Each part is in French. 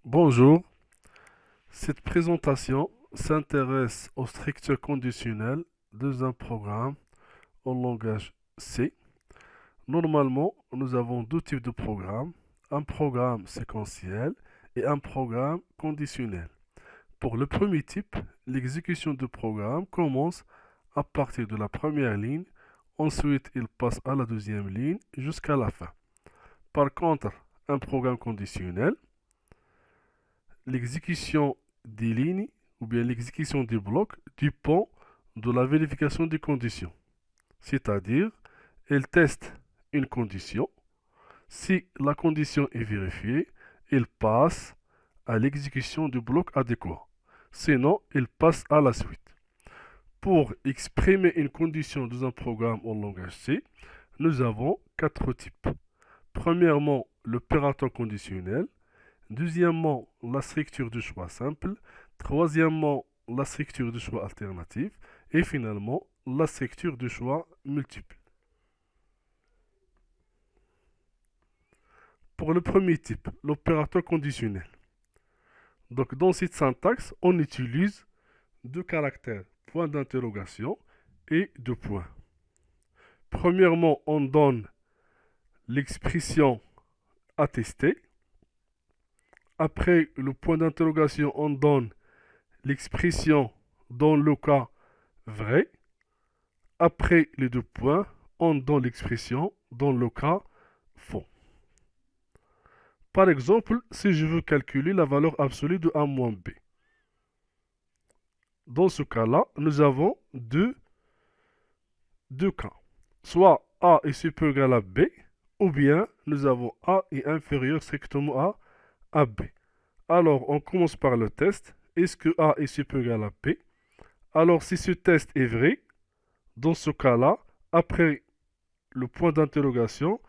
Bonjour, cette présentation s'intéresse aux structures conditionnelles de un programme en langage C. Normalement, nous avons deux types de programmes, un programme séquentiel et un programme conditionnel. Pour le premier type, l'exécution du programme commence à partir de la première ligne, ensuite il passe à la deuxième ligne jusqu'à la fin. Par contre, un programme conditionnel, l'exécution des lignes ou bien l'exécution des blocs dépend de la vérification des conditions. C'est-à-dire, elle teste une condition. Si la condition est vérifiée, elle passe à l'exécution du bloc adéquat. Sinon, elle passe à la suite. Pour exprimer une condition dans un programme en langage C, nous avons quatre types. Premièrement, l'opérateur conditionnel. Deuxièmement, la structure de choix simple. Troisièmement, la structure de choix alternative. Et finalement, la structure de choix multiple. Pour le premier type, l'opérateur conditionnel. Donc, dans cette syntaxe, on utilise deux caractères, point d'interrogation et deux points. Premièrement, on donne l'expression attestée. Après le point d'interrogation, on donne l'expression dans le cas vrai. Après les deux points, on donne l'expression dans le cas faux. Par exemple, si je veux calculer la valeur absolue de A moins B. Dans ce cas-là, nous avons deux cas. Soit A est supérieur ou égal à B, ou bien nous avons A est inférieur strictement à B. Alors, on commence par le test. Est-ce que A est supérieur ou égal à B? Alors, si ce test est vrai, dans ce cas-là, après le point d'interrogation,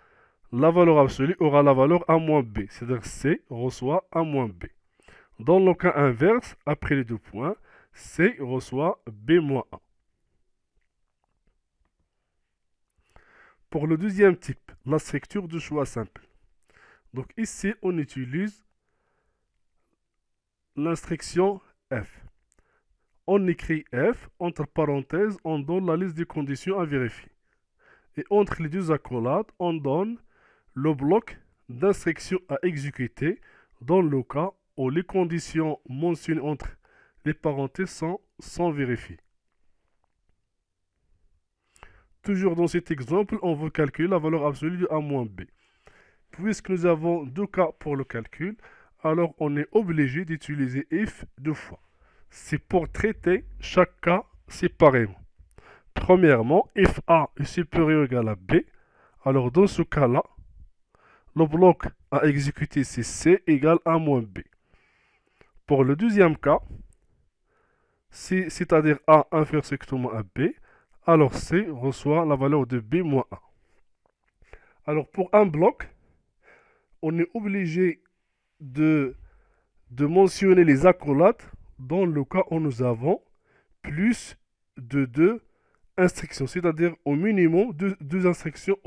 la valeur absolue aura la valeur A moins B, c'est-à-dire C reçoit A moins B. Dans le cas inverse, après les deux points, C reçoit B moins A. Pour le deuxième type, la structure de choix simple. Donc ici, on utilise l'instruction F. On écrit F, entre parenthèses, on donne la liste des conditions à vérifier. Et entre les deux accolades, on donne le bloc d'instruction à exécuter dans le cas où les conditions mentionnées entre les parenthèses sont vérifiées. Toujours dans cet exemple, on veut calculer la valeur absolue de A moins B. Puisque nous avons deux cas pour le calcul, alors on est obligé d'utiliser if deux fois. C'est pour traiter chaque cas séparément. Premièrement, if A est supérieur ou égal à B, alors dans ce cas-là, le bloc à exécuter c'est C égale A moins B. Pour le deuxième cas, c'est-à-dire A inférieur strictement à B, alors C reçoit la valeur de B moins A. Alors pour un bloc, on est obligé de mentionner les accolades dans le cas où nous avons plus de deux instructions, c'est-à-dire au minimum deux instructions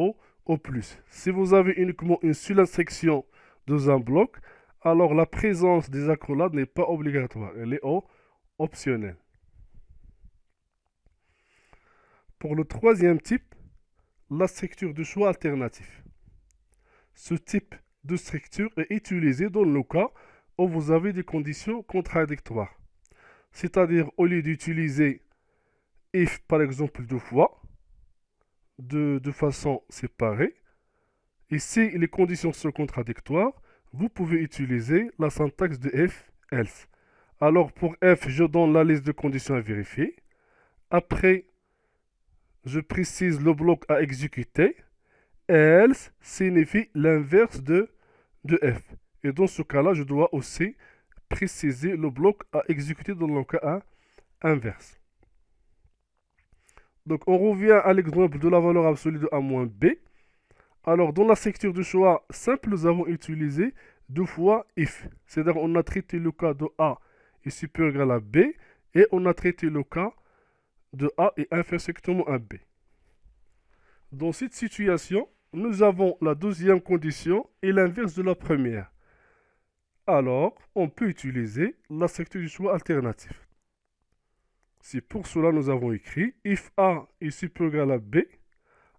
au plus. Si vous avez uniquement une seule instruction dans un bloc, alors la présence des accolades n'est pas obligatoire, elle est optionnelle. Pour le troisième type, la structure de choix alternatif. Ce type de structure est utilisé dans le cas où vous avez des conditions contradictoires. C'est-à-dire, au lieu d'utiliser if, par exemple, deux fois, de façon séparée, et si les conditions sont contradictoires, vous pouvez utiliser la syntaxe de if, else. Alors, pour f, je donne la liste de conditions à vérifier. Après, je précise le bloc à exécuter. Else signifie l'inverse de f. Et dans ce cas-là, je dois aussi préciser le bloc à exécuter dans le cas inverse. Donc, on revient à l'exemple de la valeur absolue de A moins B. Alors, dans la structure de choix simple, nous avons utilisé deux fois if. C'est-à-dire, on a traité le cas de A est supérieur ou égal à B et on a traité le cas de A est inférieur strictement à B. Dans cette situation, nous avons la deuxième condition et l'inverse de la première. alors on peut utiliser la structure du choix alternatif. Si pour cela nous avons écrit if A est supérieur ou égal à B,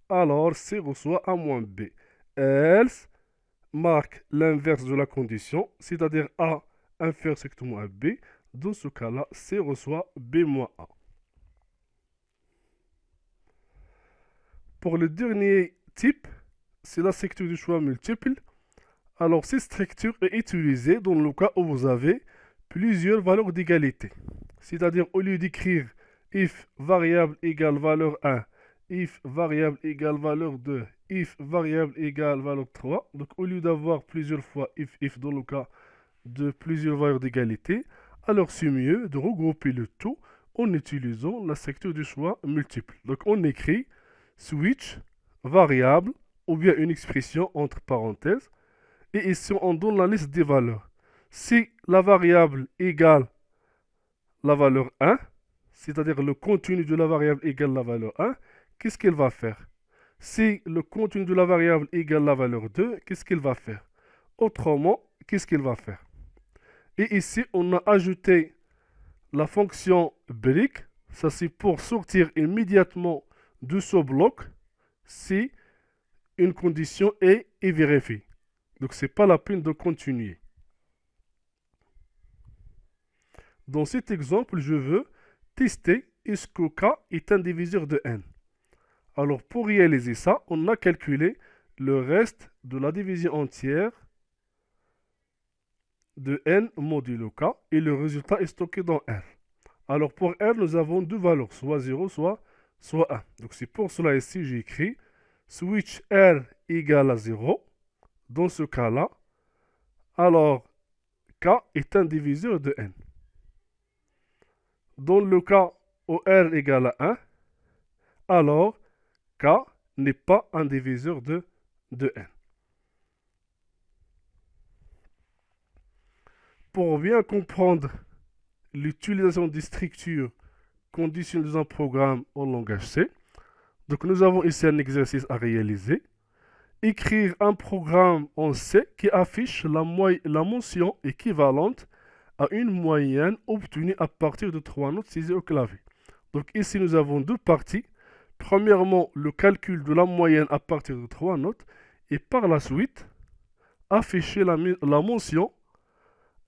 alors C reçoit A moins B. Else marque l'inverse de la condition, c'est-à-dire A inférieur strictement à B. Dans ce cas-là, C reçoit B moins A. Pour le dernier type, c'est la structure du choix multiple. Alors, cette structure est utilisée dans le cas où vous avez plusieurs valeurs d'égalité. C'est-à-dire, au lieu d'écrire if variable égale valeur 1, if variable égale valeur 2, if variable égale valeur 3, donc au lieu d'avoir plusieurs fois if dans le cas de plusieurs valeurs d'égalité, alors c'est mieux de regrouper le tout en utilisant la structure du choix multiple. Donc on écrit switch variable ou bien une expression entre parenthèses et ici on donne la liste des valeurs. Si la variable égale la valeur 1, c'est-à-dire le contenu de la variable égale la valeur 1, qu'est-ce qu'elle va faire? Si le contenu de la variable égale la valeur 2, qu'est-ce qu'elle va faire? Autrement, qu'est-ce qu'elle va faire? Et ici, on a ajouté la fonction break. Ça, c'est pour sortir immédiatement de ce bloc si une condition est vérifiée. Donc, ce n'est pas la peine de continuer. Dans cet exemple, je veux tester est-ce que K est un diviseur de n. Alors, pour réaliser ça, on a calculé le reste de la division entière de n modulo K et le résultat est stocké dans R. Alors, pour R, nous avons deux valeurs, soit 0, soit 1. Donc, c'est pour cela ici, j'ai écrit switch R égale à 0. Dans ce cas-là, alors K est un diviseur de n. Dans le cas où R égale à 1, alors K n'est pas un diviseur de n. Pour bien comprendre l'utilisation des structures conditionnelles dans un programme en langage C, donc nous avons ici un exercice à réaliser. Écrire un programme en C qui affiche la mention équivalente à une moyenne obtenue à partir de 3 notes saisies au clavier. Donc ici, nous avons deux parties. Premièrement, le calcul de la moyenne à partir de 3 notes et par la suite, afficher la mention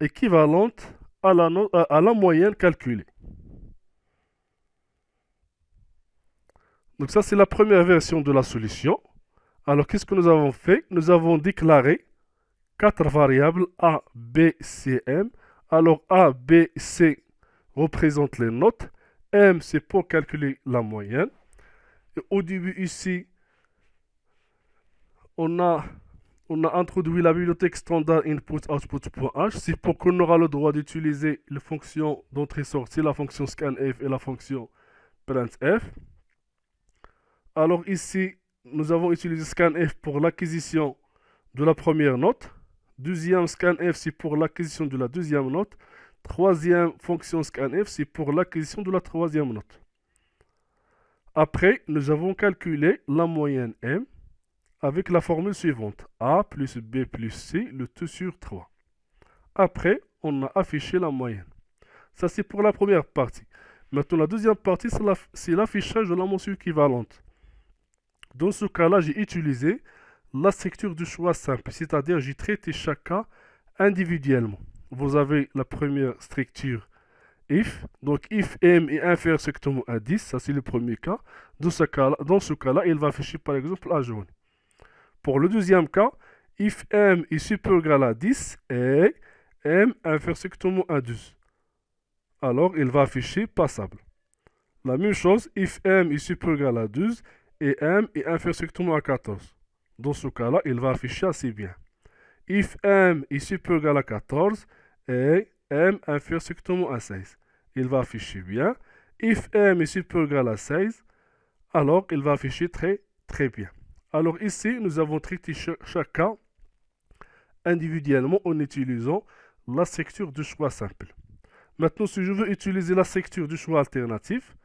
équivalente à la moyenne calculée. Donc ça, c'est la première version de la solution. Alors, qu'est-ce que nous avons fait? Nous avons déclaré 4 variables A, B, C, M. Alors, A, B, C représentent les notes. M, c'est pour calculer la moyenne. Et au début, ici, on a introduit la bibliothèque standard input-output.h. C'est pour qu'on aura le droit d'utiliser les fonctions d'entrée-sortie, la fonction scanf et la fonction printf. Alors ici, nous avons utilisé scanf pour l'acquisition de la première note. Deuxième scanf, c'est pour l'acquisition de la deuxième note. Troisième fonction scanf, c'est pour l'acquisition de la troisième note. Après, nous avons calculé la moyenne M avec la formule suivante. A plus B plus C, le tout sur 3. Après, on a affiché la moyenne. Ça, c'est pour la première partie. Maintenant, la deuxième partie, c'est l'affichage de la mention équivalente. Dans ce cas-là, j'ai utilisé la structure du choix simple, c'est-à-dire j'ai traité chaque cas individuellement. Vous avez la première structure if, donc if m est inférieur strictement à 10, ça c'est le premier cas. Dans ce cas-là, il va afficher par exemple A jaune. Pour le deuxième cas, if m est supérieur ou égal à 10 et m inférieur strictement à 12, alors il va afficher passable. La même chose, if m est supérieur ou égal à 12 et m est inférieur strictement à 14. Dans ce cas-là, il va afficher assez bien. If m est supérieur ou égal à 14 et m inférieur strictement à 16, il va afficher bien. If m est supérieur ou égal à 16, alors il va afficher très bien. Alors ici, nous avons traité chaque cas individuellement en utilisant la structure du choix simple. Maintenant, si je veux utiliser la structure du choix alternatif,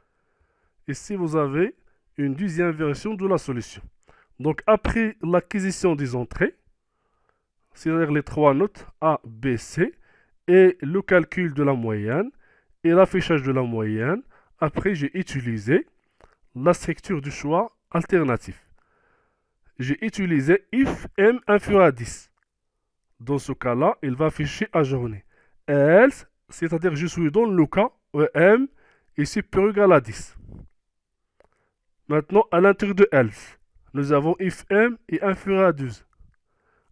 ici vous avez une deuxième version de la solution. Donc après l'acquisition des entrées, c'est-à-dire les trois notes A, B, C, et le calcul de la moyenne et l'affichage de la moyenne. Après, j'ai utilisé la structure du choix alternatif. J'ai utilisé if m inférieur à 10. Dans ce cas-là, il va afficher ajourné. Else, c'est-à-dire que je suis dans le cas où m est supérieur ou égal à 10. Maintenant, à l'intérieur de else, nous avons if m est inférieur à 12.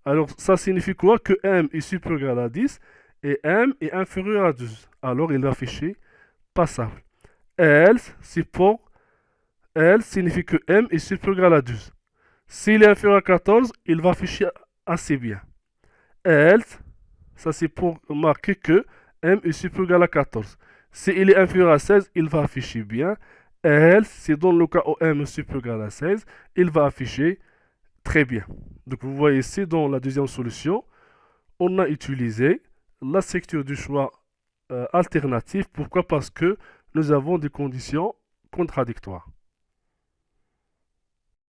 Alors, ça signifie quoi? Que m est supérieur ou égal à 10 et m est inférieur à 12. Alors, il va afficher passable. Else, c'est pour else signifie que m est supérieur ou égal à 12. S'il est inférieur à 14, il va afficher assez bien. Else, ça c'est pour marquer que m est supérieur ou égal à 14. S'il est inférieur à 16, il va afficher bien. Else, c'est dans le cas où m est supérieur ou égal à 16, il va afficher très bien. Donc vous voyez ici, dans la deuxième solution, on a utilisé la structure du choix alternatif. Pourquoi? Parce que nous avons des conditions contradictoires.